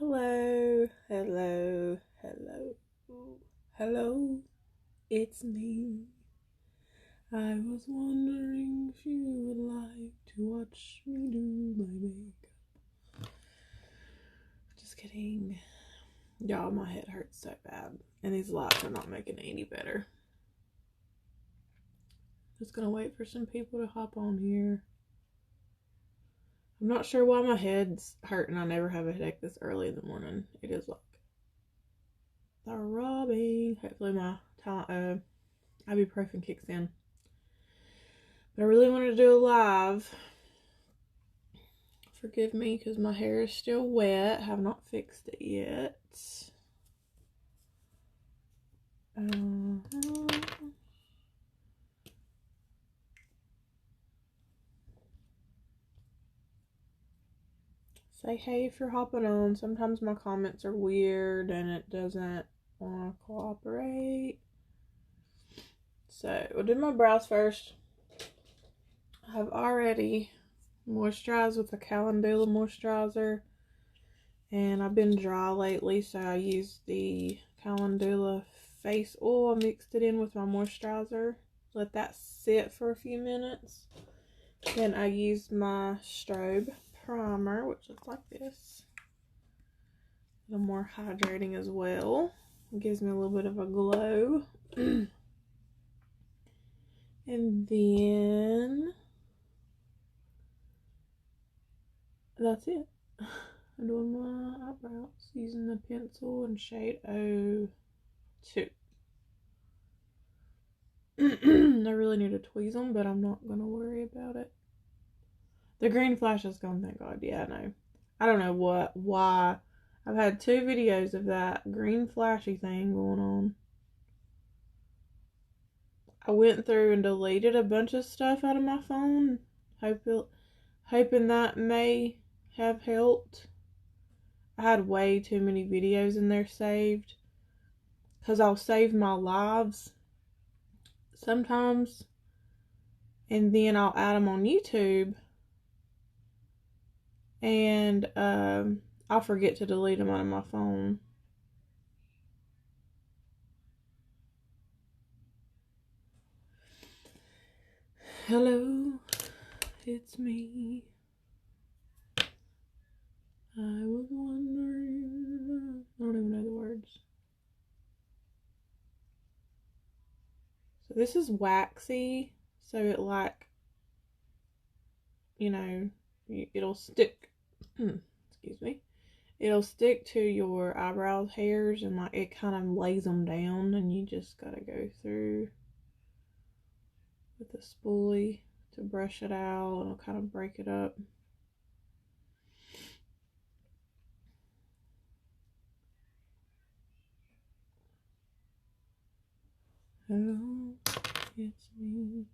Hello, hello, hello, hello, it's me. I was wondering if you would like to watch me do my makeup. Just kidding. Y'all, my head hurts so bad, and these lights are not making it any better. Just gonna wait for some people to hop on here. I'm not sure why my head's hurting. I never have a headache this early in the morning. It is like throbbing. Hopefully my ibuprofen kicks in. But I really wanted to do a live. Forgive me because my hair is still wet. I have not fixed it yet. Say hey if you're hopping on. Sometimes my comments are weird and it doesn't want to cooperate. So we'll do my brows first. I have already moisturized with a Calendula moisturizer, and I've been dry lately, so I used the Calendula face oil, mixed it in with my moisturizer, let that sit for a few minutes. Then I used my strobe primer, which looks like this. A little more hydrating as well. It gives me a little bit of a glow. And then that's it. I'm doing my eyebrows using the pencil in shade 02. I really need to tweeze them, but I'm not going to worry about it. The green flash is gone, thank God. Yeah, I know. I don't know why. I've had 2 videos of that green flashy thing going on. I went through and deleted a bunch of stuff out of my phone, hoping that may have helped. I had way too many videos in there saved, because I'll save my lives sometimes, and then I'll add them on YouTube, and I'll forget to delete them out of my phone. Hello, it's me. I was wondering. I don't even know the words. So this is waxy, so it it'll stick. Excuse me. It'll stick to your eyebrow hairs, and it kind of lays them down, and you just gotta go through with a spoolie to brush it out, and it'll kind of break it up. Hello, it's me.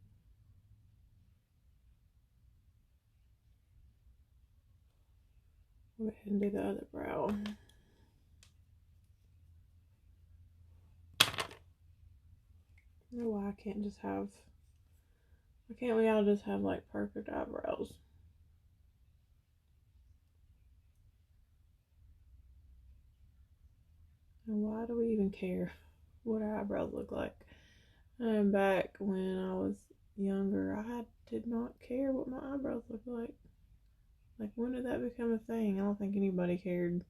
Go ahead and do the other brow. I don't know why I can't just have. Why can't we all just have like perfect eyebrows? And why do we even care what our eyebrows look like? Back when I was younger, I did not care what my eyebrows looked like. Like, when did that become a thing? I don't think anybody cared.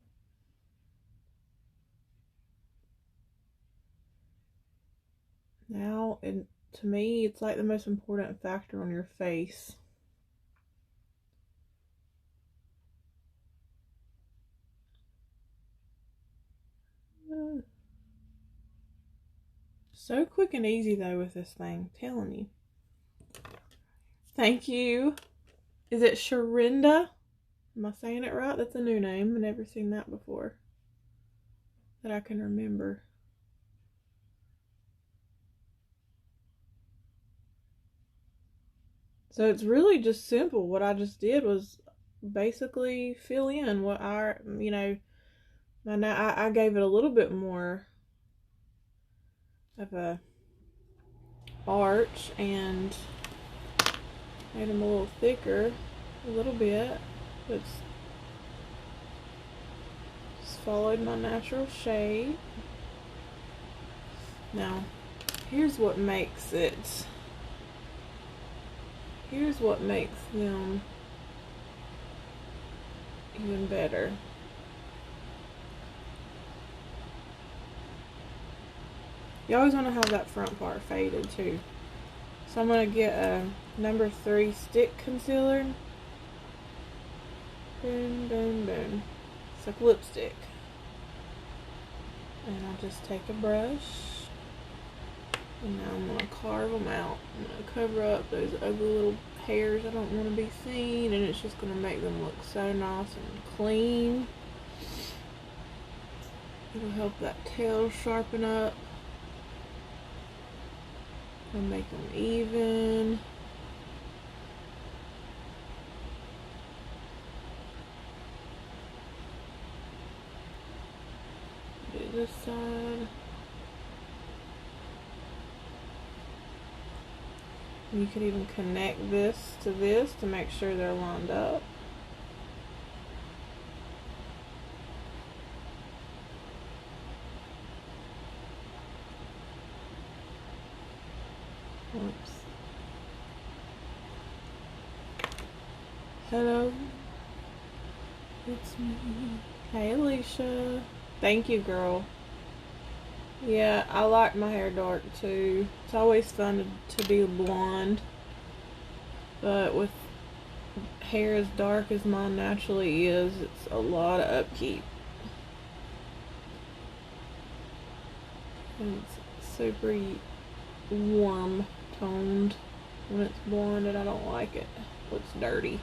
Now, to me, it's like the most important factor on your face. So quick and easy, though, with this thing. I'm telling you. Thank you. Is it Sharinda? Am I saying it right? That's a new name. I've never seen that before that I can remember. So it's really just simple. What I just did was basically fill in what I gave it a little bit more of a arch and made them a little thicker, a little bit. It's followed my natural shade. Now, here's what makes them even better. You always want to have that front part faded too. So I'm going to get a number 3 stick concealer. Boom, boom, boom. It's like lipstick. And I'll just take a brush. And now I'm going to carve them out. I'm going to cover up those ugly little hairs I don't want to be seen. And it's just going to make them look so nice and clean. It'll help that tail sharpen up. And make them even. Do this side. You could even connect this to make sure they're lined up. Oops. Hello. It's me. Hey, Alicia. Thank you, girl. Yeah, I like my hair dark too. It's always fun to be blonde. But with hair as dark as mine naturally is, it's a lot of upkeep. And it's super warm toned when it's blonde, and I don't like it. It looks dirty.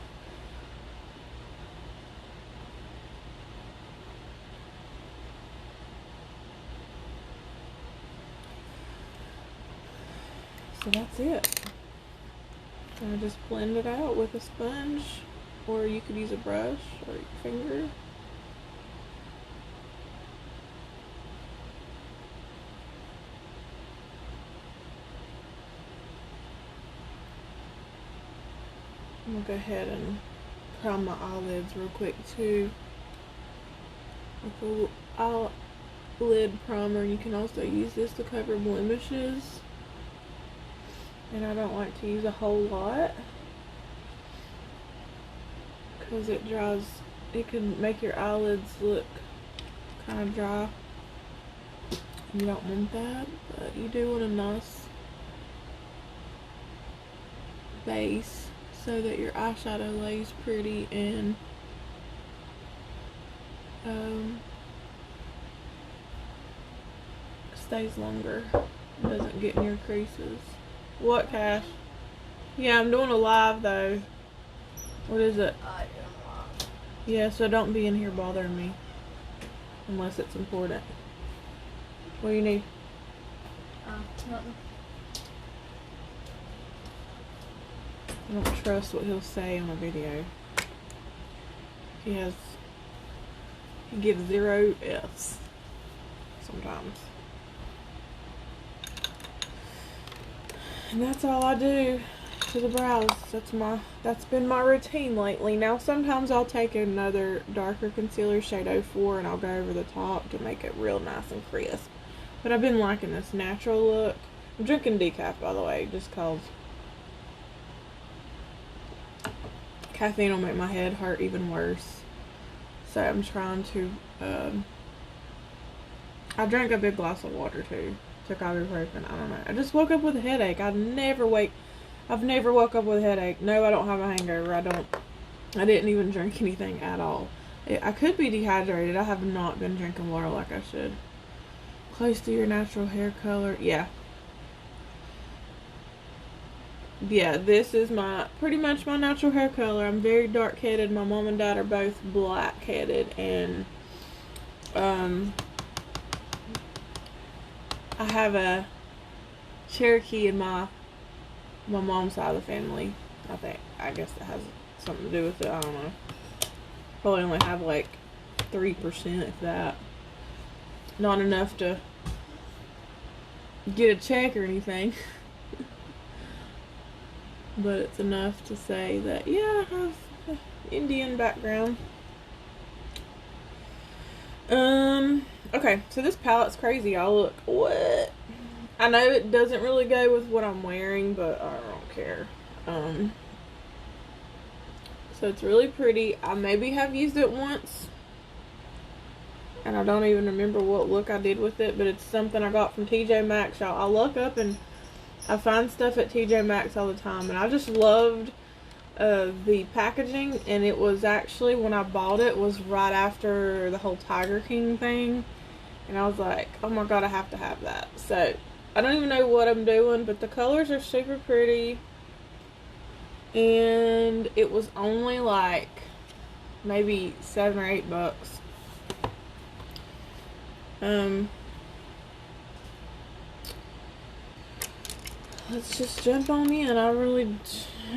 So that's it. And I just blend it out with a sponge, or you could use a brush or your finger. I'm gonna go ahead and prime my eyelids real quick too with a eyelid primer. You can also use this to cover blemishes, and I don't like to use a whole lot because it can make your eyelids look kind of dry. You don't want that, but you do want a nice base so that your eyeshadow lays pretty and stays longer. It doesn't get in your creases. What, Cash? Yeah, I'm doing a live though. What is it? Yeah, so don't be in here bothering me unless it's important. What do you need? Nothing. I don't trust what he'll say on a video. He gives 0 F's sometimes. And that's all I do to the brows. That's been my routine lately. Now sometimes I'll take another darker concealer, shade 04, and I'll go over the top to make it real nice and crisp. But I've been liking this natural look. I'm drinking decaf, by the way, just cause caffeine will make my head hurt even worse. So I'm trying to, I drank a big glass of water too. Took ibuprofen. I don't know. I just woke up with a headache. I've never woke up with a headache. No, I don't have a hangover. I didn't even drink anything at all. I could be dehydrated. I have not been drinking water like I should. Close to your natural hair color. Yeah. Yeah, this is pretty much my natural hair color. I'm very dark-headed. My mom and dad are both black-headed, and I have a Cherokee in my mom's side of the family. I guess that has something to do with it. I don't know. Probably only have like 3%, if that. Not enough to get a check or anything. But it's enough to say that, yeah, I have Indian background. Okay, so this palette's crazy, y'all. Look, what? I know it doesn't really go with what I'm wearing, but I don't care. Um, so it's really pretty. I maybe have used it once, and I don't even remember what look I did with it, but it's something I got from TJ Maxx, y'all. I look up and I find stuff at TJ Maxx all the time, and I just loved the packaging, and it was actually, when I bought it, was right after the whole Tiger King thing, and I was like, oh my god, I have to have that. So I don't even know what I'm doing, but the colors are super pretty, and it was only like maybe $7 or $8. Let's just jump on in. I really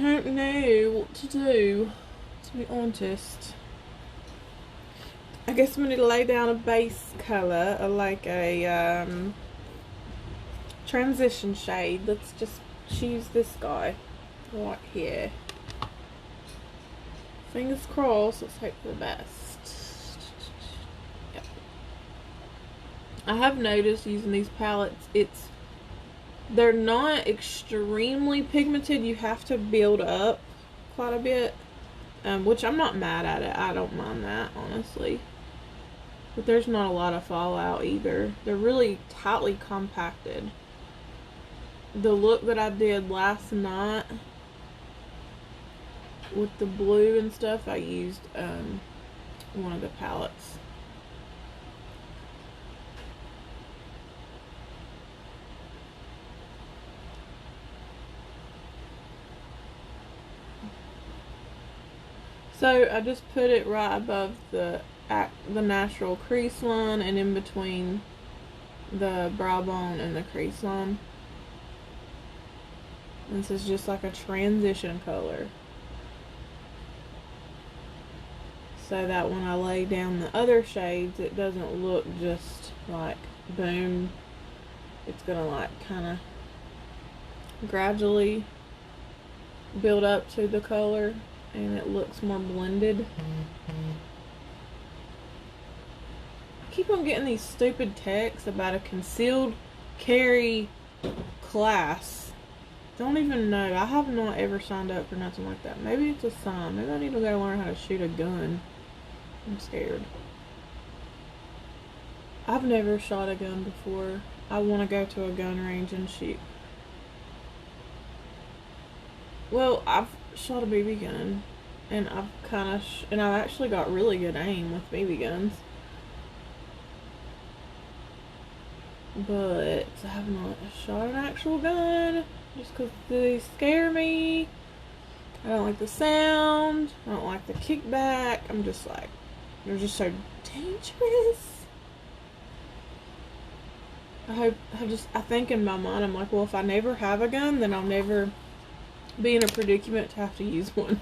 don't know what to do, to be honest. I guess I'm going to lay down a base color, or like a transition shade. Let's just choose this guy right here. Fingers crossed. Let's hope for the best. Yep. I have noticed using these palettes, they're not extremely pigmented. You have to build up quite a bit, which I'm not mad at it. I don't mind that, honestly. But there's not a lot of fallout either. They're really tightly compacted. The look that I did last night with the blue and stuff, I used one of the palettes. So I just put it right above the natural crease line, and in between the brow bone and the crease line. This is just like a transition color, so that when I lay down the other shades, it doesn't look just like boom. It's gonna like kind of gradually build up to the color, and it looks more blended. I keep on getting these stupid texts about a concealed carry class. Don't even know. I have not ever signed up for nothing like that. Maybe it's a sign. Maybe I need to go learn how to shoot a gun. I'm scared. I've never shot a gun before. I want to go to a gun range and shoot. Well, I've shot a BB gun, and I've actually got really good aim with BB guns. But I have not shot an actual gun, just because they scare me. I don't like the sound. I don't like the kickback. I'm just like, they're just so dangerous. I think in my mind, I'm like, well, if I never have a gun, then I'll never be in a predicament to have to use one.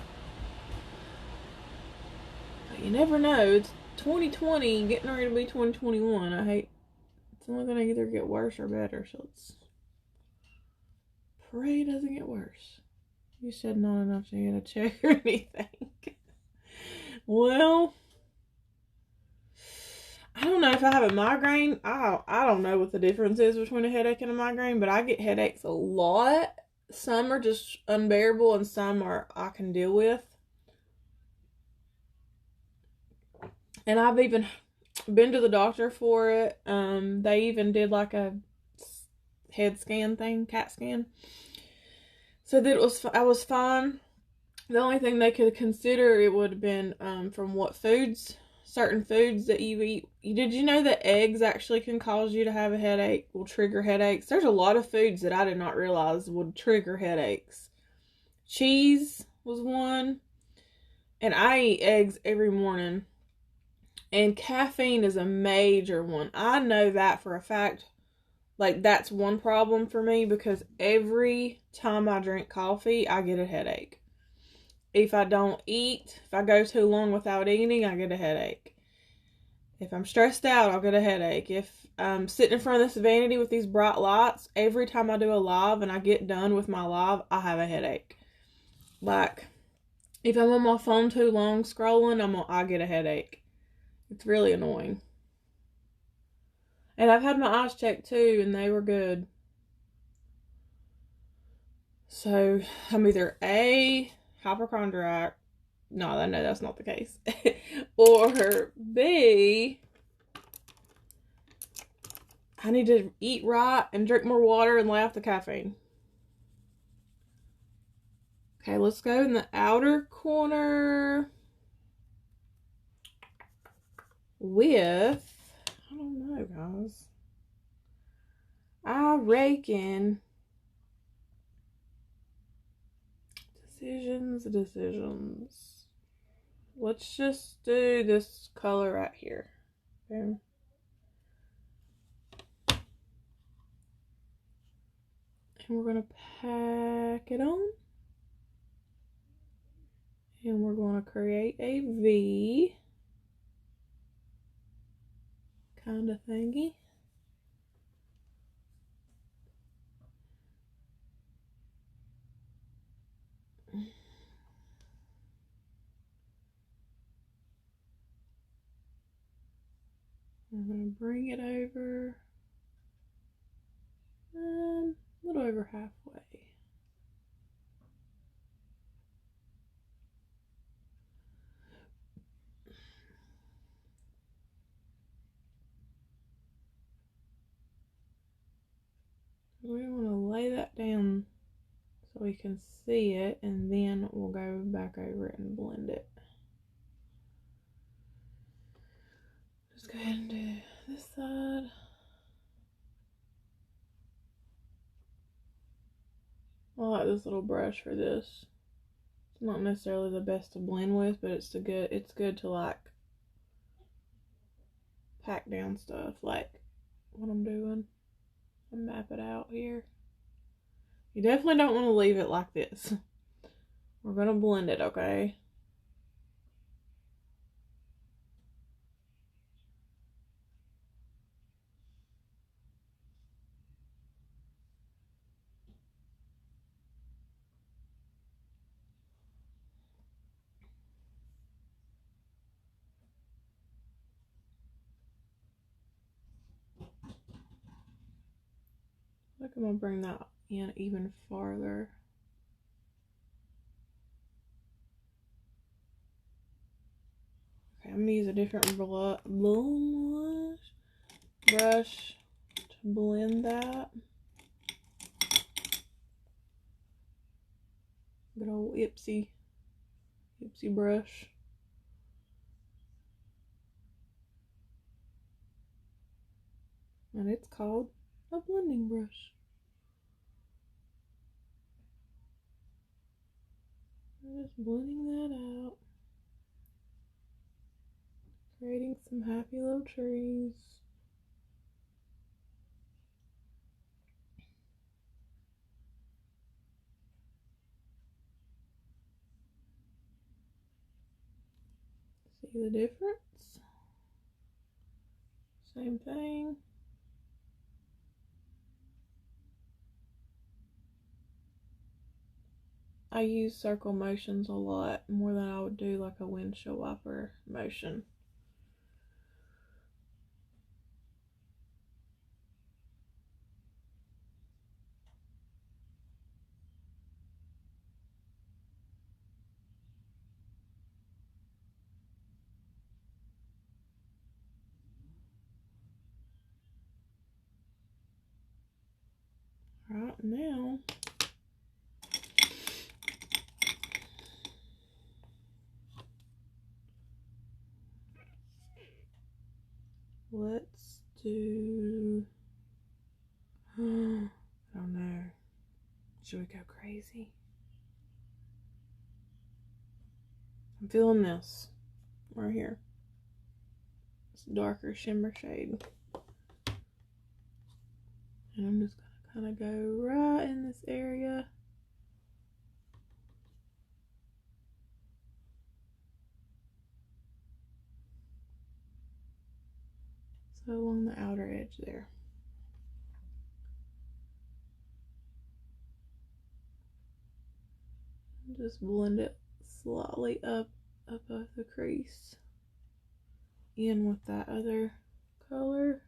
But you never know. It's 2020, getting ready to be 2021. It's only going to either get worse or better, so let's pray it doesn't get worse. You said not enough to get a check or anything. Well, I don't know if I have a migraine. I don't know what the difference is between a headache and a migraine, but I get headaches a lot. Some are just unbearable, and some I can deal with. And I've even been to the doctor for it. They even did like a head scan thing, CAT scan. So that I was fine. The only thing they could consider, it would have been from what foods, certain foods that you eat. Did you know that eggs actually can cause you to have a headache, will trigger headaches? There's a lot of foods that I did not realize would trigger headaches. Cheese was one, and I eat eggs every morning. And caffeine is a major one. I know that for a fact. Like, that's one problem for me, because every time I drink coffee, I get a headache. If I don't eat, if I go too long without eating, I get a headache. If I'm stressed out, I'll get a headache. If I'm sitting in front of this vanity with these bright lights, every time I do a live and I get done with my live, I have a headache. Like, if I'm on my phone too long scrolling, I get a headache. It's really annoying. And I've had my eyes checked too, and they were good. So I'm either A, hypochondriac. No, I know that's not the case. Or B, I need to eat right and drink more water and lay off the caffeine. Okay, let's go in the outer corner with, I don't know, guys. I reckon decisions. Let's just do this color right here. Okay. And we're going to pack it on. And we're going to create a V kind of thingy. We're going to bring it over a little over halfway. We want to lay that down so we can see it, and then we'll go back over it and blend it. Just go ahead and do this side. I like this little brush for this. It's not necessarily the best to blend with, but it's good to like pack down stuff like what I'm doing and map it out here. You definitely don't want to leave it like this. We're gonna blend it, okay? Look, I'm gonna bring that in even farther. Okay, I'm gonna use a different brush to blend that. Good old Ipsy brush. And it's called a blending brush. I'm just blending that out. Creating some happy little trees. See the difference? Same thing. I use circle motions a lot more than I would do like a windshield wiper motion. Right now, let's do, I don't know, should we go crazy? I'm feeling this right here. It's darker shimmer shade. And I'm just gonna kind of go right in this area. So along the outer edge there. Just blend it slightly up above the crease in with that other color.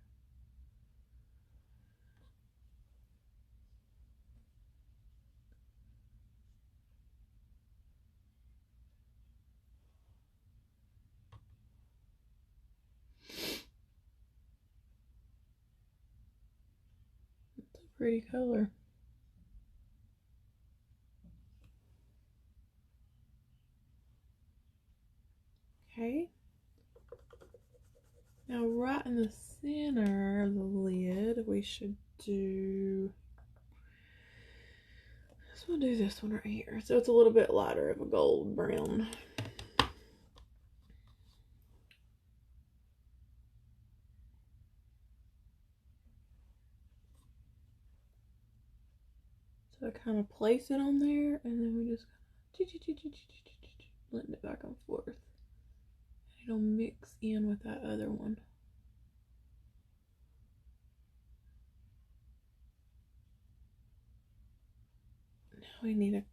pretty color. Okay. Now right in the center of the lid, we should do... So we'll do this one right here. So it's a little bit lighter of a gold brown. So I kind of place it on there, and then we just blend it back and forth. It'll mix in with that other one. Now we need a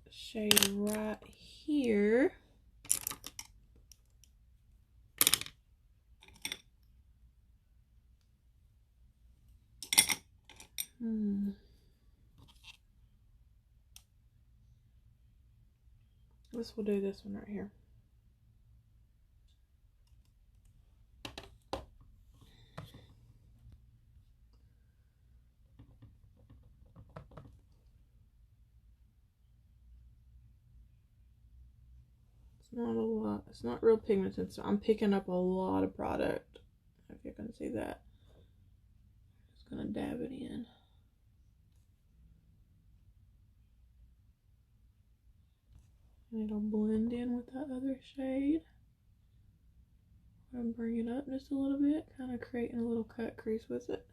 shade right here. We'll do this one right here. It's not a lot. It's not real pigmented, so I'm picking up a lot of product. If you can see that. Just gonna dab it in. And it'll blend in with that other shade. I'm gonna bring it up just a little bit, kind of creating a little cut crease with it.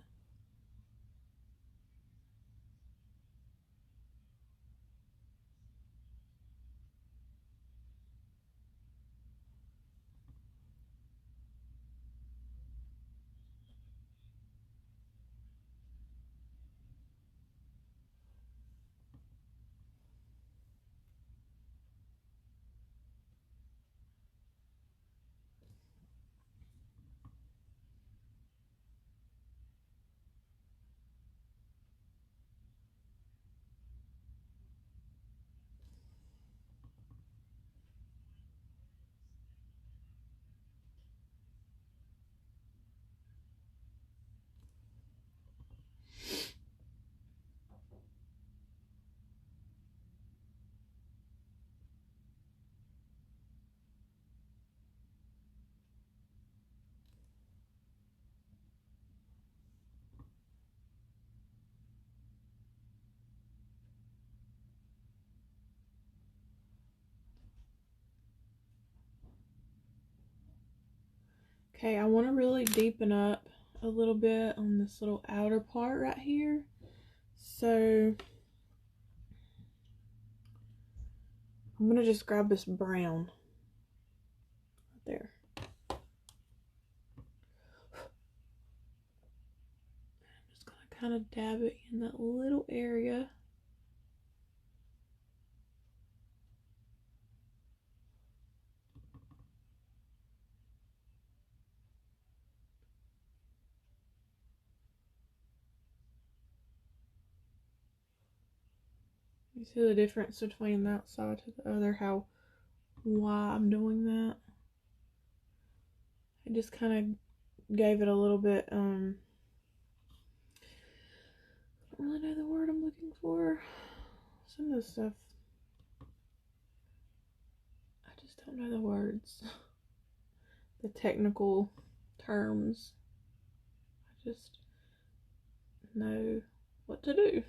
Okay, I want to really deepen up a little bit on this little outer part right here. So I'm going to just grab this brown right there. I'm just going to kind of dab it in that little area. You see the difference between that side to the other, why I'm doing that? I just kind of gave it a little bit, I don't really know the word I'm looking for. Some of the stuff, I just don't know the words. The technical terms. I just know what to do.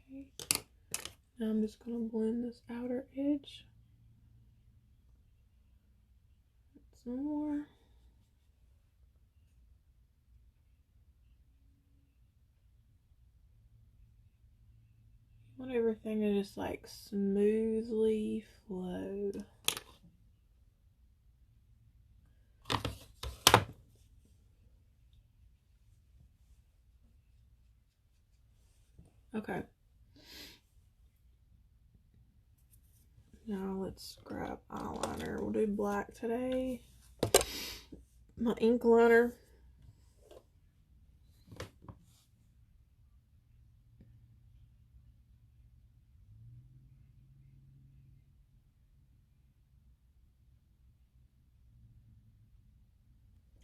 Okay. Now I'm just going to blend this outer edge. Some more. I want everything to just like smoothly flow. Okay. Now let's grab eyeliner. We'll do black today. My ink liner.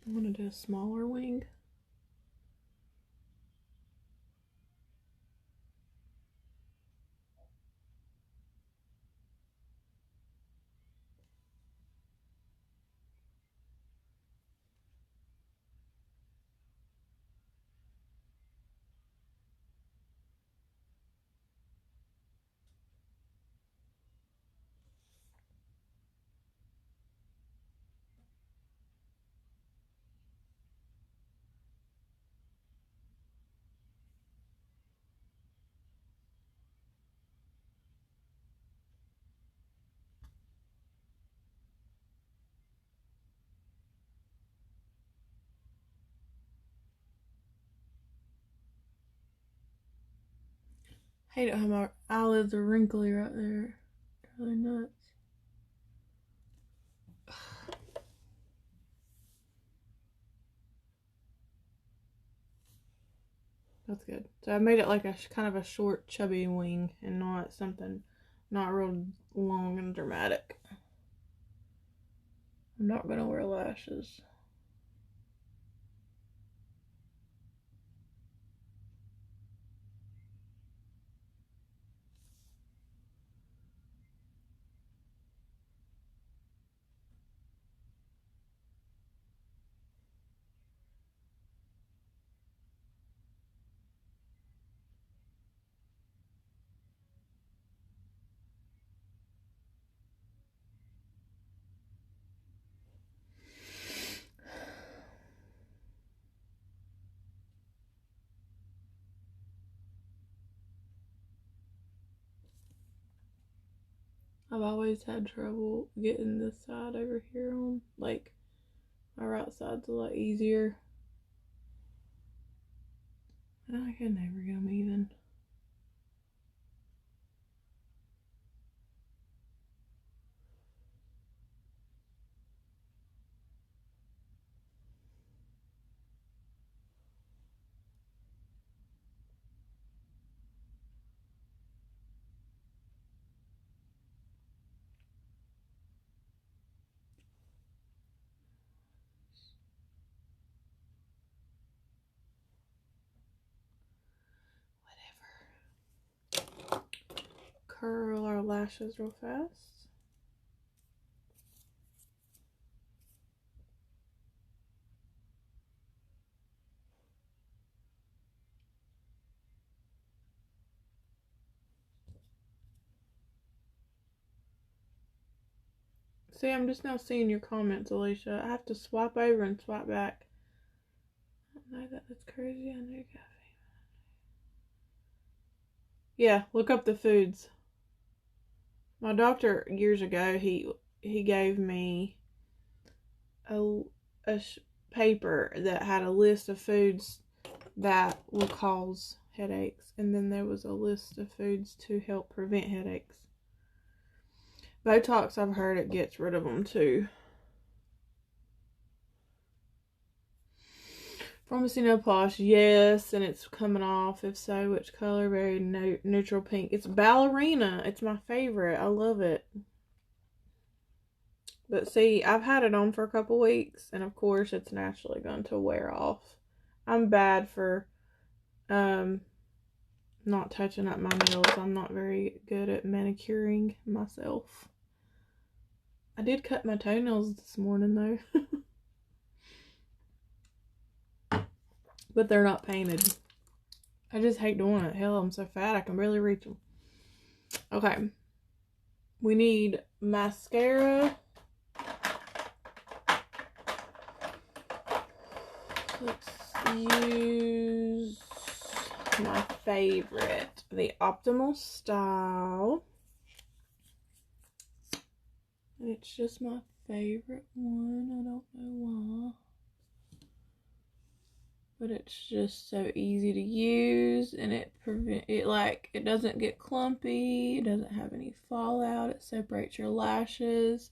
I'm going to do a smaller wing. I hate how my eyelids are wrinkly right there. It's really nuts. That's good. So I made it like a kind of a short, chubby wing and not something not real long and dramatic. I'm not going to wear lashes. I've always had trouble getting this side over here on. Like, my right side's a lot easier. And I can never get them even. Whatever. Curl our lashes real fast. See, I'm just now seeing your comments, Alicia. I have to swipe over and swipe back. I know that's crazy. I know caffeine. Yeah, look up the foods. My doctor years ago, he gave me a paper that had a list of foods that will cause headaches, and then there was a list of foods to help prevent headaches. Botox, I've heard it gets rid of them too. Farmasi nail polish, yes, and it's coming off. If so, which color? Very neutral pink. It's ballerina. It's my favorite. I love it. But see, I've had it on for a couple weeks, and of course, it's naturally going to wear off. I'm bad for not touching up my nails. I'm not very good at manicuring myself. I did cut my toenails this morning though. But they're not painted. I just hate doing it. Hell, I'm so fat I can barely reach them. Okay. We need mascara. Let's use my favorite, the Optimal Style. It's just my favorite one. I don't know why. But it's just so easy to use, and it doesn't get clumpy, it doesn't have any fallout, it separates your lashes,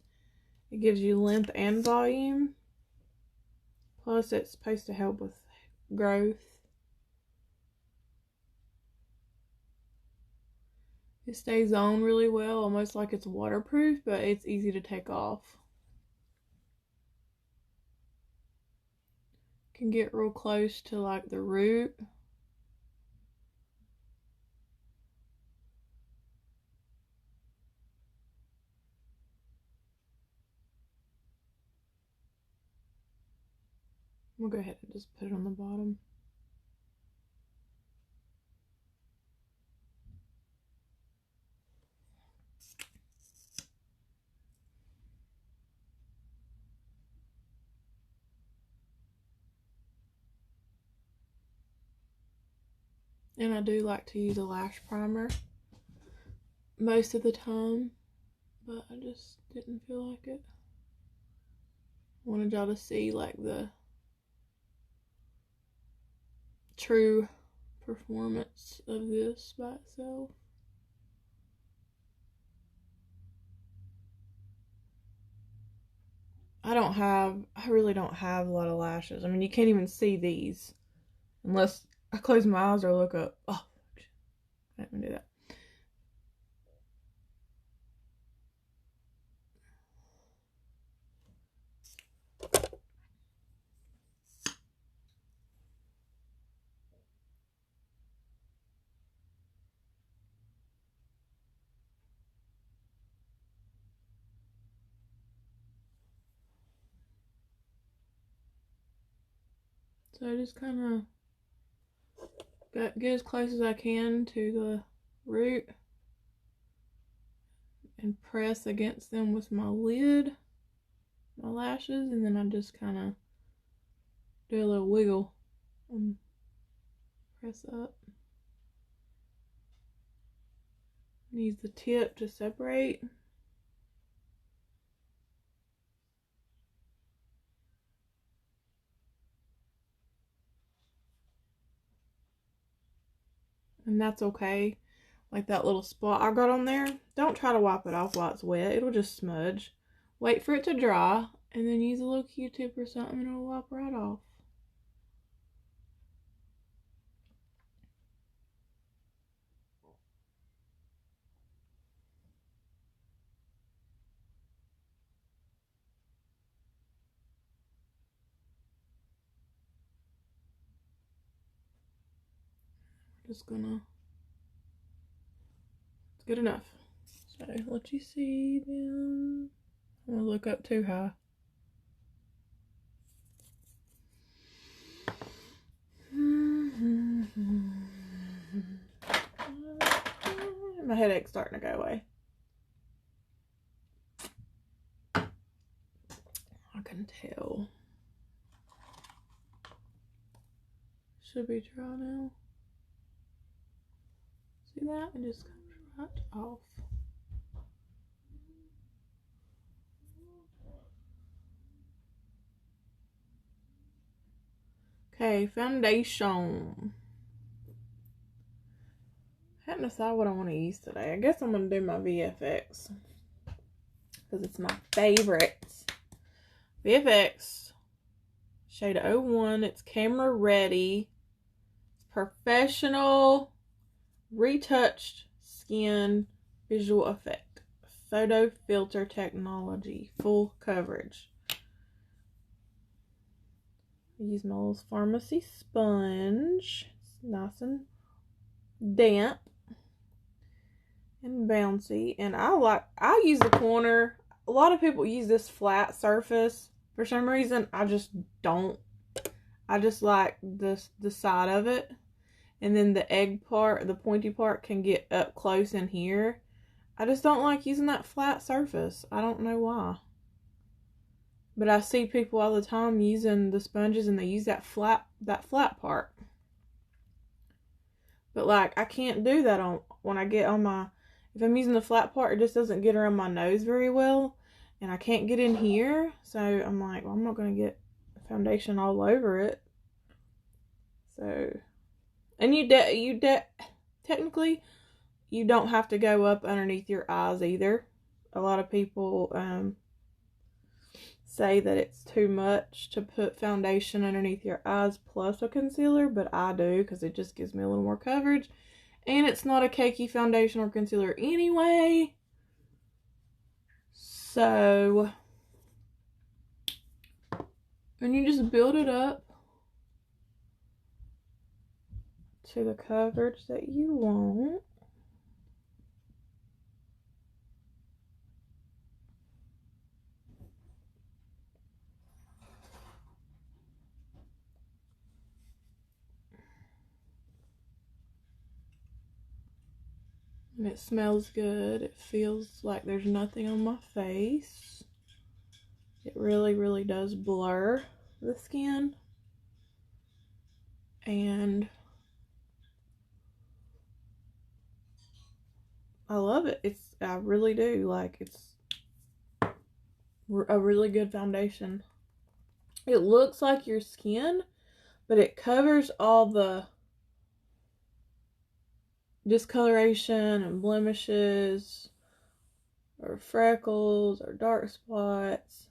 it gives you length and volume. Plus it's supposed to help with growth. It stays on really well, almost like it's waterproof, but it's easy to take off. can get real close to like the root. We'll go ahead and just put it on the bottom. And I do like to use a lash primer most of the time, but I just didn't feel like it. Wanted y'all to see like the true performance of this by itself. I really don't have a lot of lashes. I mean, you can't even see these unless I close my eyes or look up. Oh, I didn't do that. So I just kind of get as close as I can to the root and press against them with my lid, my lashes, and then I just kind of do a little wiggle and press up. Use the tip to separate. And that's okay. Like that little spot I got on there, don't try to wipe it off while it's wet. It'll just smudge. Wait for it to dry, and then use a little Q-tip or something and it'll wipe right off. Just gonna, it's good enough. So let you see them. I'm gonna look up too high. My headache's starting to go away. I can tell. Should be dry now. See that? It just comes right off. Okay, foundation. I haven't decided what I want to use today. I guess I'm going to do my VFX because it's my favorite. VFX shade 01. It's camera ready. It's professional retouched skin visual effect. Photo filter technology. Full coverage. I use my little Farmasi sponge. It's nice and damp and bouncy. And I use the corner. A lot of people use this flat surface. For some reason, I just don't. I just like the side of it. And then the egg part, the pointy part, can get up close in here. I just don't like using that flat surface. I don't know why. But I see people all the time using the sponges and they use that flat part. But like, I can't do that when I get on my, if I'm using the flat part, it just doesn't get around my nose very well. And I can't get in here. So I'm like, well, I'm not going to get foundation all over it. So, and technically, you don't have to go up underneath your eyes either. A lot of people say that it's too much to put foundation underneath your eyes plus a concealer, but I do because it just gives me a little more coverage. And it's not a cakey foundation or concealer anyway. So, and you just build it up to the coverage that you want. And it smells good. It feels like there's nothing on my face. It really, really does blur the skin. And I love it. I really do. Like, it's a really good foundation. It looks like your skin, but it covers all the discoloration and blemishes or freckles or dark spots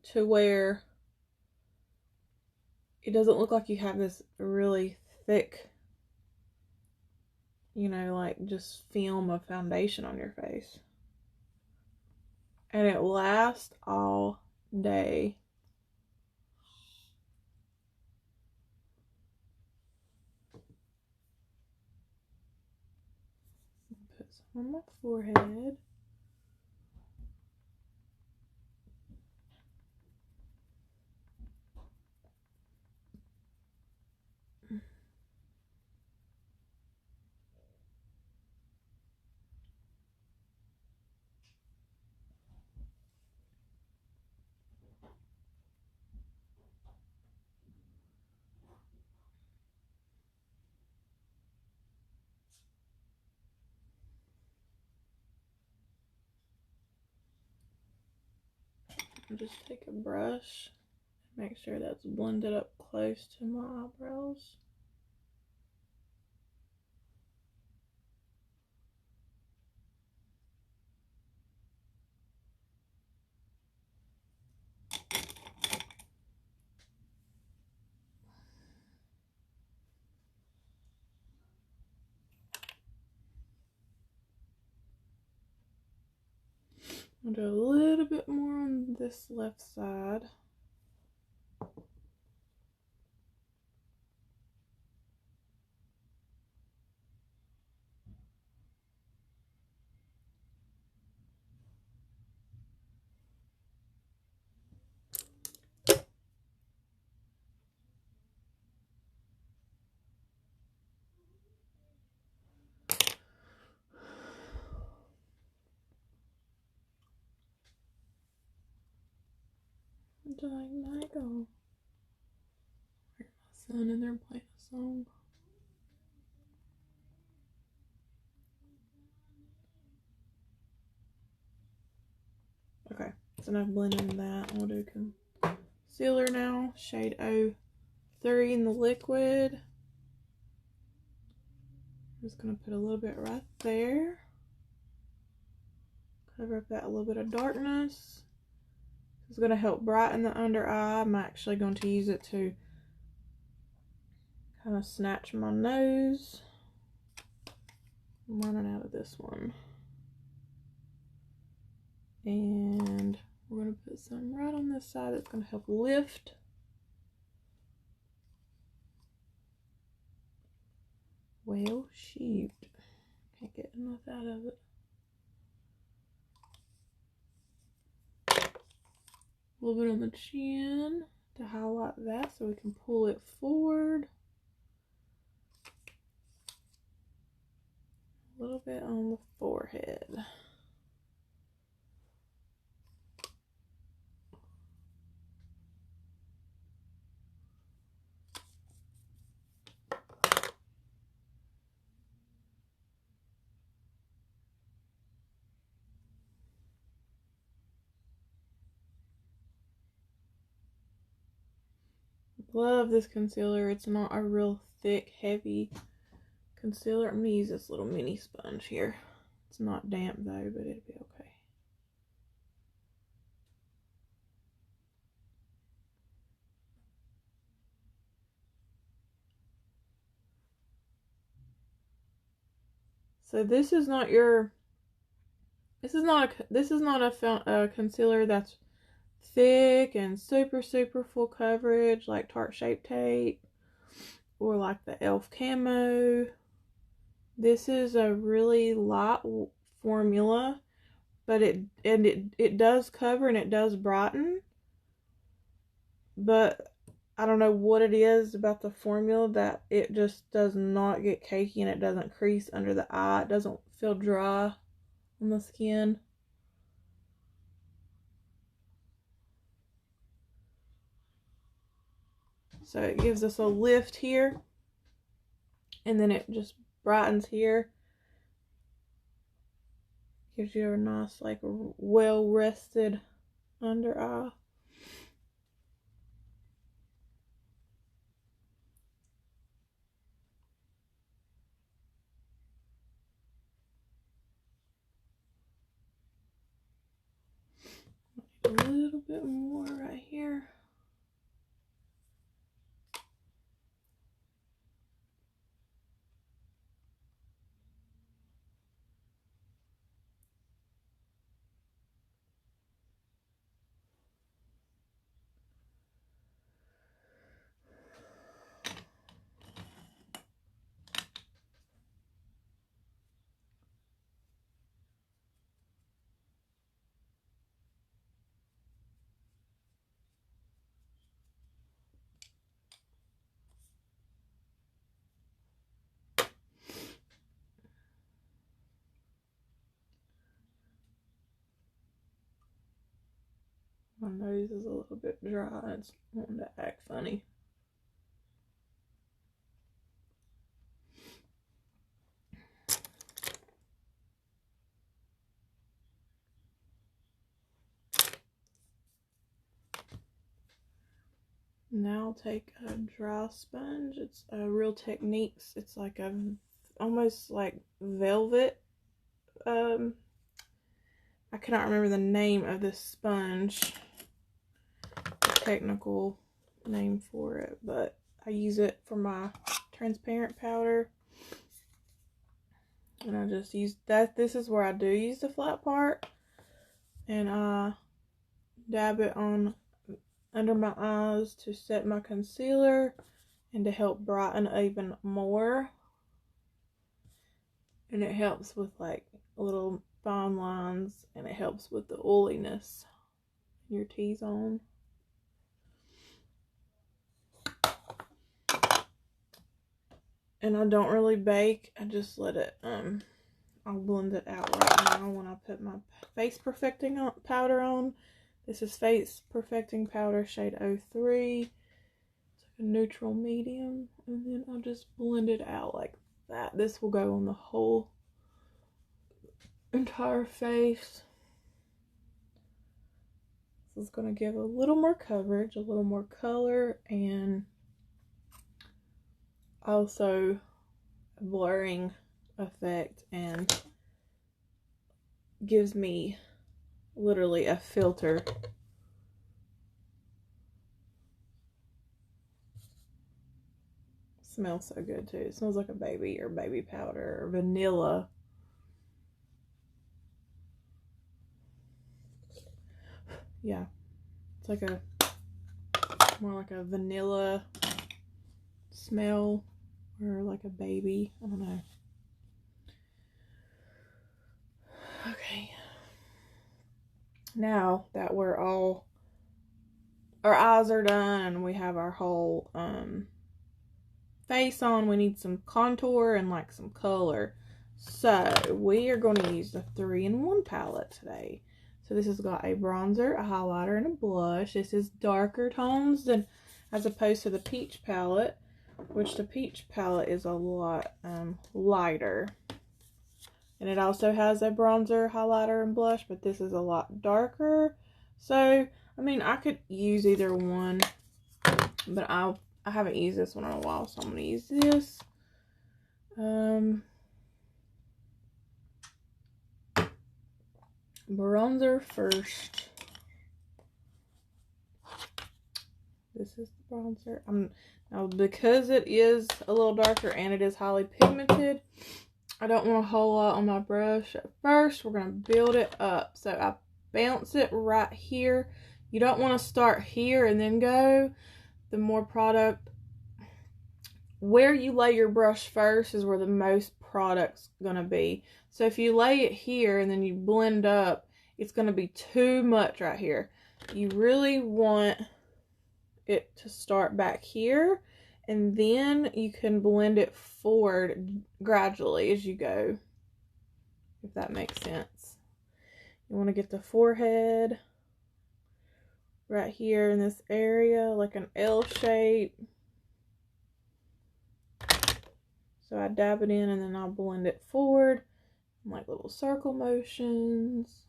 to where it doesn't look like you have this really thick, like just film of foundation on your face. And it lasts all day. Put some on my forehead. Just take a brush, make sure that's blended up close to my eyebrows. I'll do a little bit more on this left side. Night go. My son in there playing a song. Okay, so now I've blended that. I'll do concealer now. Shade 03 in the liquid. I'm just going to put a little bit right there. Cover up that little bit of darkness. It's going to help brighten the under eye. I'm actually going to use it to kind of snatch my nose. I'm running out of this one. And we're going to put some right on this side that's going to help lift. Well, shoot. Can't get enough out of it. A little bit on the chin to highlight that so we can pull it forward. A little bit on the forehead. Love this concealer. It's not a real thick, heavy concealer. I'm going to use this little mini sponge here. It's not damp though, but it'll be okay. So this is not a concealer that's thick and super full coverage like Tarte Shape Tape. or like the Elf Camo. This is a really light formula, but it does cover and it does brighten. But I don't know what it is about the formula that it just does not get cakey and it doesn't crease under the eye. It doesn't feel dry on the skin. So it gives us a lift here, and then it just brightens here. Gives you a nice, like, well-rested under eye. A little bit more right here. My nose is a little bit dry. It's wanting to act funny. Now I'll take a dry sponge. It's a Real Techniques. It's like a almost like velvet. I cannot remember the name of this sponge, the technical name for it, but I use it for my transparent powder. And I just use that. This is where I do use the flat part, and I dab it on under my eyes to set my concealer and to help brighten even more. And it helps with like little fine lines, and it helps with the oiliness in your T-zone. And I don't really bake. I just let it, I'll blend it out right now when I put my face perfecting powder on. This is Face Perfecting Powder shade 03. It's like a neutral medium. And then I'll just blend it out like that. This will go on the whole entire face. This is going to give a little more coverage, a little more color, and also a blurring effect, and gives me literally a filter. Smells so good too. It smells like a baby, or baby powder, or vanilla. Yeah, it's like a more like a vanilla smell, or like a baby. I don't know. Okay. Now that we're all, our eyes are done and we have our whole face on, we need some contour and like some color. So we are going to use the 3-in-1 palette today. So this has got a bronzer, a highlighter, and a blush. This is darker tones than as opposed to the peach palette, which the peach palette is a lot lighter. And it also has a bronzer, highlighter, and blush, but this is a lot darker. So, I mean, I could use either one, but I haven't used this one in a while, so I'm going to use this. Bronzer first. This is the bronzer. Now, because it is a little darker and it is highly pigmented, I don't want a whole lot on my brush at first. We're going to build it up. So I bounce it right here. You don't want to start here and then go. The more product where you lay your brush first is where the most product's gonna be. So if you lay it here and then you blend up, it's gonna be too much right here. You really want it to start back here, and then you can blend it forward gradually as you go, if that makes sense. You want to get the forehead right here in this area, like an L shape. So I dab it in and then I'll blend it forward, like little circle motions.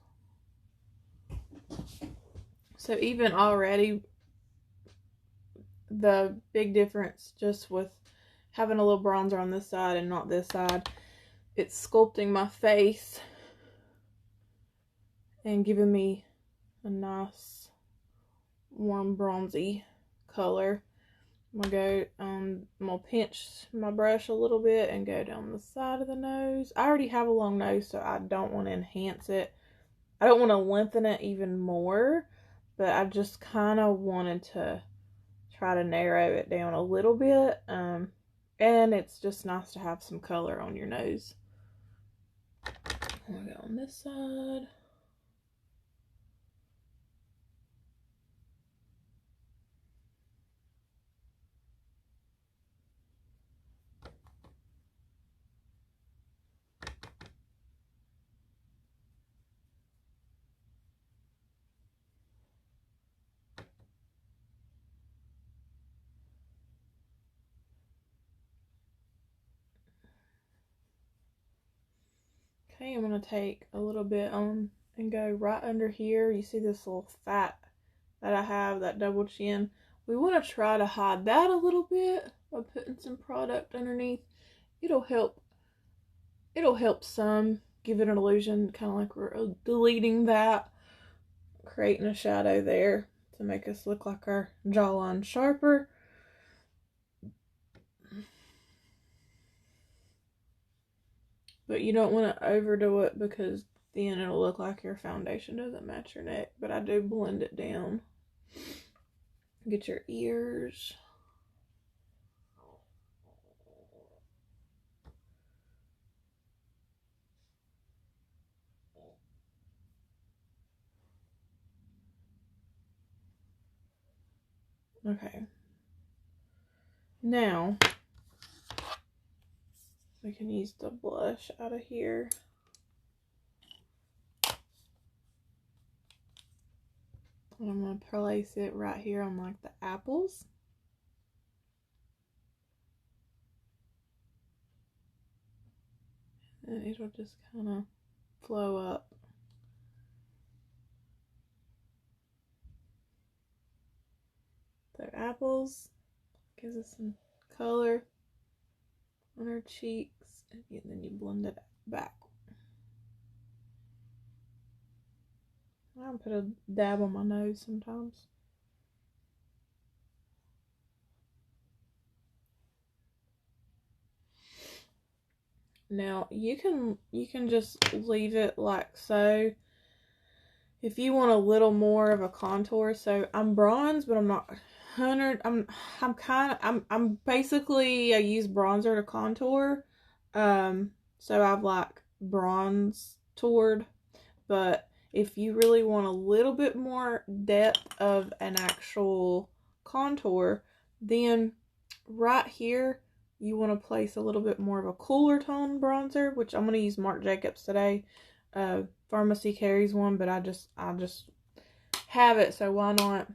So even already, the big difference just with having a little bronzer on this side and not this side, it's sculpting my face and giving me a nice warm bronzy color. I'm gonna pinch my brush a little bit and go down the side of the nose. I already have a long nose, so I don't want to enhance it. I don't want to lengthen it even more, but I just kind of wanted to try to narrow it down a little bit. And it's just nice to have some color on your nose. I'm gonna go on this side. Okay, I'm going to take a little bit on and go right under here. You see this little fat that I have, that double chin. We want to try to hide that a little bit by putting some product underneath. It'll help some, give it an illusion, kind of like we're deleting that, creating a shadow there to make us look like our jawline sharper. But you don't want to overdo it because then it'll look like your foundation doesn't match your neck. But I do blend it down. Get your ears. Okay. Now, we can use the blush out of here. And I'm going to place it right here on like the apples. And it'll just kind of flow up. So apples gives us some color on our cheeks, and then you blend it back. I'll put a dab on my nose sometimes. Now you can just leave it like so. If you want a little more of a contour, so I'm bronze, but I'm not 100. I'm basically, I use bronzer to contour. So I've like bronze toured, but if you really want a little bit more depth of an actual contour, then right here you want to place a little bit more of a cooler tone bronzer, which I'm going to use Marc Jacobs today. Farmasi carries one, but I just have it, so why not?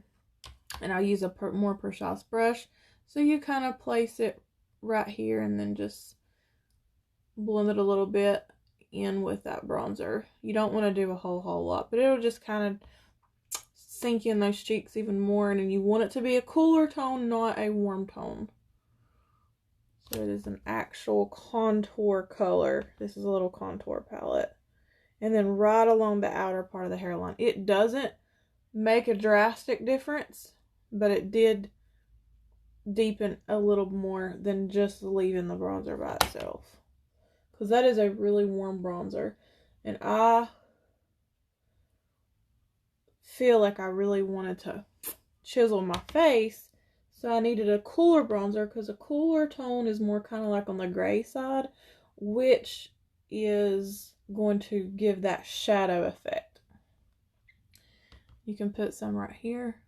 And I'll use a more precise brush. So you kind of place it right here and then just blend it a little bit in with that bronzer. You don't want to do a whole lot, but it'll just kind of sink in those cheeks even more, and then you want it to be a cooler tone, not a warm tone. So it is an actual contour color. This is a little contour palette. And then right along the outer part of the hairline. It doesn't make a drastic difference, but it did deepen a little more than just leaving the bronzer by itself. Because that is a really warm bronzer. And I feel like I really wanted to chisel my face. So I needed a cooler bronzer because a cooler tone is more kind of like on the gray side, which is going to give that shadow effect. You can put some right here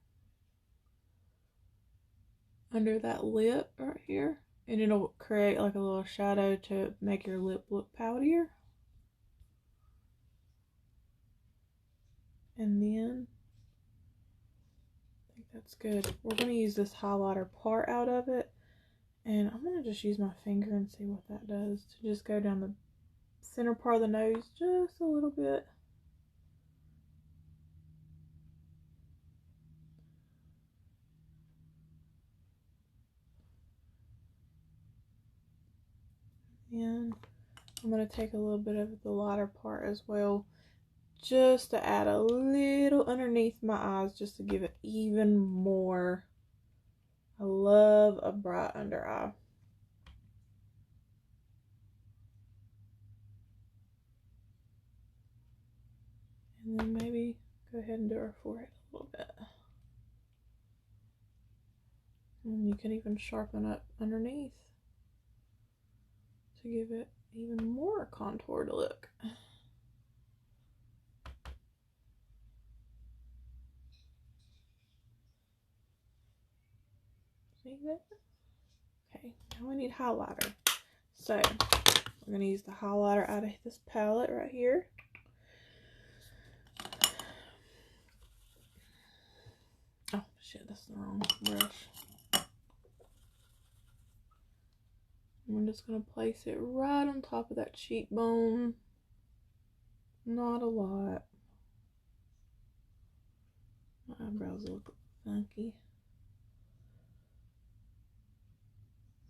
under that lip right here, and it'll create like a little shadow to make your lip look powderier. And then I think that's good. We're going to use this highlighter part out of it, and I'm going to just use my finger and see what that does to just go down the center part of the nose just a little bit. And I'm going to take a little bit of the lighter part as well, just to add a little underneath my eyes, just to give it even more. I love a bright under eye. And then maybe go ahead and do our forehead a little bit. And you can even sharpen up underneath to give it even more contoured look. See that? Okay, now we need highlighter. So we're going to use the highlighter out of this palette right here. Oh shit, that's the wrong brush. I'm just going to place it right on top of that cheekbone. Not a lot. My eyebrows look funky.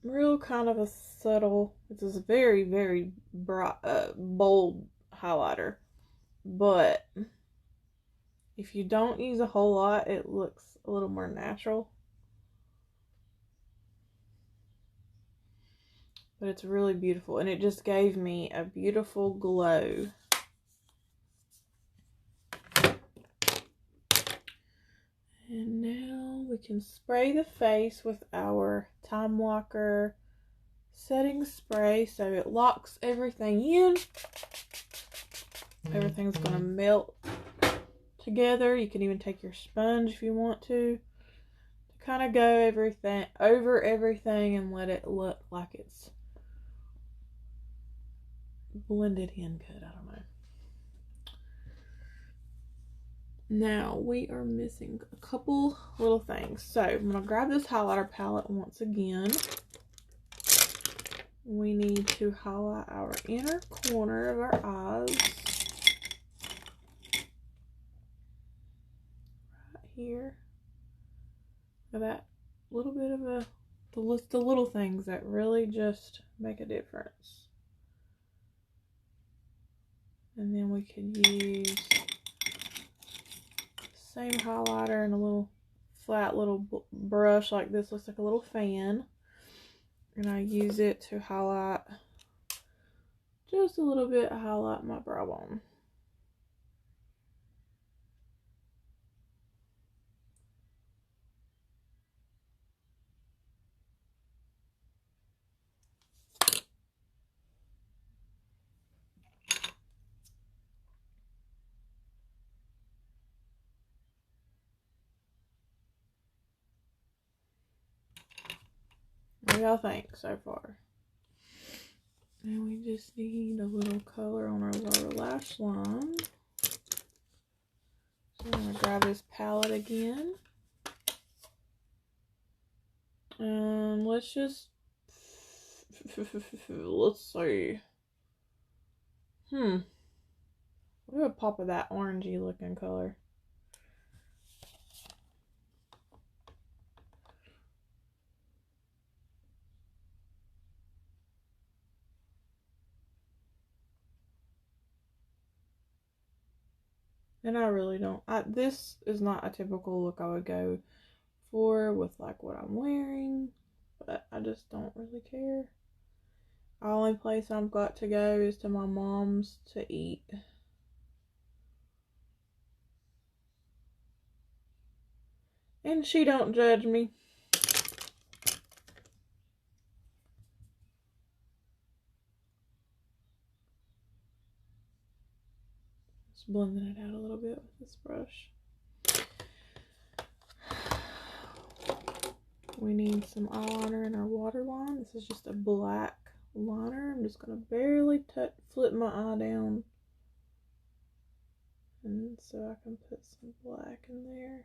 Real kind of a subtle, this is a very, very bright, bold highlighter. But if you don't use a whole lot, it looks a little more natural. But it's really beautiful, and it just gave me a beautiful glow. And now we can spray the face with our Time Locker setting spray so it locks everything in. Everything's going to melt together. You can even take your sponge if you want to kind of go over everything and let it look like it's blended in good. I don't know. Now we are missing a couple little things. So I'm going to grab this highlighter palette once again. We need to highlight our inner corner of our eyes. Right here. Look at that little bit of the little things that really just make a difference. And then we could use same highlighter and a little flat little brush like this. Looks like a little fan. And I use it to highlight just a little bit, highlight my brow bone. What do y'all think so far? And we just need a little color on our lower lash line. So I'm going to grab this palette again. And let's just, let's see. We'll do a pop of that orangey looking color. And I really don't, this is not a typical look I would go for with like what I'm wearing, but I just don't really care. The only place I've got to go is to my mom's to eat. And she don't judge me. just blending it out a little bit with this brush. We need some eyeliner in our waterline. This is just a black liner. I'm just going to barely flip my eye down. And so I can put some black in there.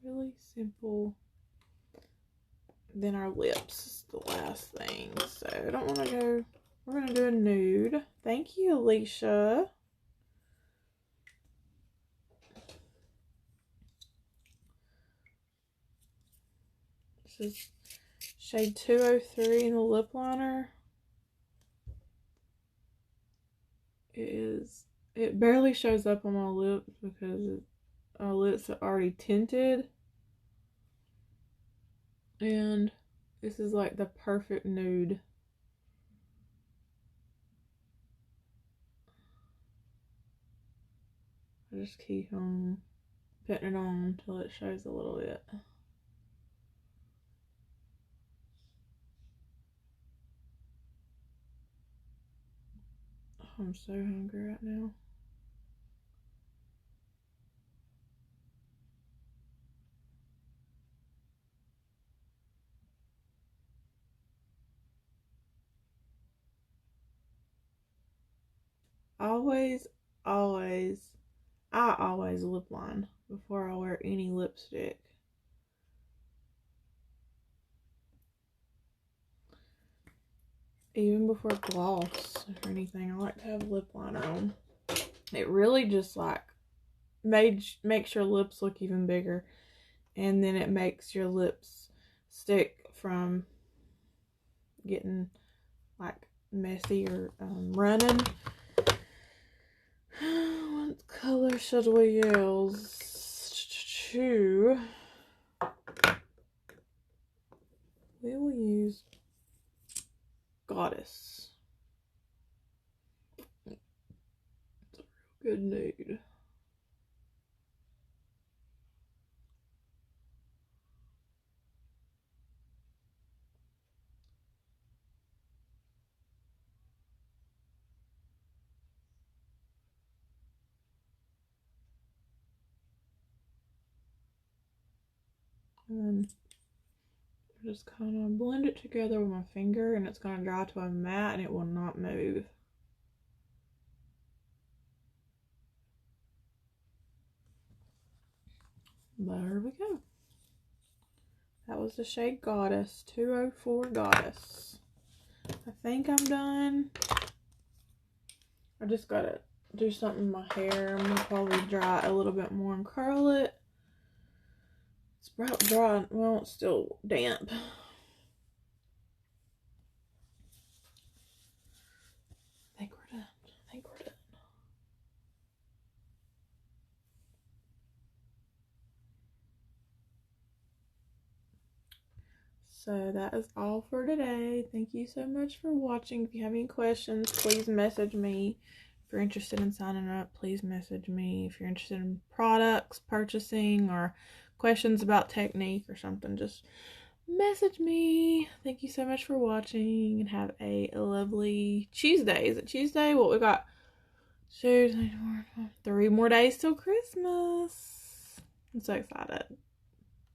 Really simple. Then our lips is the last thing. So I don't want to go, we're going to do a nude. Thank you, Alicia. This is shade 203 in the lip liner. It barely shows up on my lips because our lips are already tinted. And this is like the perfect nude. I just keep on putting it on until it shows a little bit. Oh, I'm so hungry right now. I always lip line before I wear any lipstick. Even before gloss or anything, I like to have lip liner on. It really just like makes your lips look even bigger, and then it makes your lips stick from getting like messy or running. What color should we use? We will use Goddess. It's a real good nude. And then just kind of blend it together with my finger, and it's going to dry to a matte and it will not move. There we go. That was the shade Goddess, 204 Goddess. I think I'm done. I just gotta do something in my hair. I'm gonna probably dry a little bit more and curl it. It's about dry. Well, it's still damp. I think we're done. So that is all for today. Thank you so much for watching. If you have any questions, please message me. If you're interested in signing up, please message me. If you're interested in products, purchasing, or questions about technique or something, just message me. Thank you so much for watching, and have a lovely Tuesday. Is it Tuesday? Well, we got 3 more days till Christmas. I'm so excited.